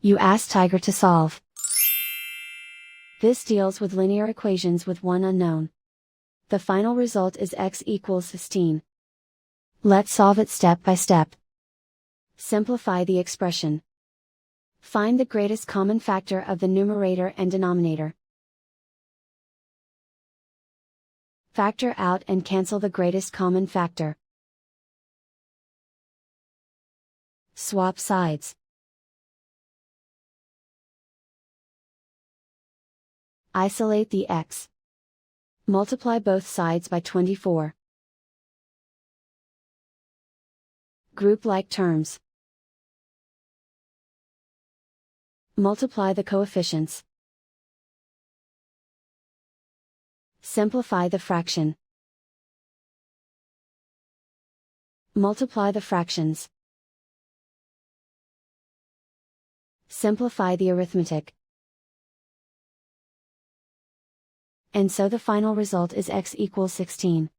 You ask Tiger to solve. This deals with linear equations with one unknown. The final result is x equals 16. Let's solve it step by step. Simplify the expression. Find the greatest common factor of the numerator and denominator. Factor out and cancel the greatest common factor. Swap sides. Isolate the x. Multiply both sides by 24. Group like terms. Multiply the coefficients. Simplify the fraction. Multiply the fractions. Simplify the arithmetic. And so the final result is x equals 16.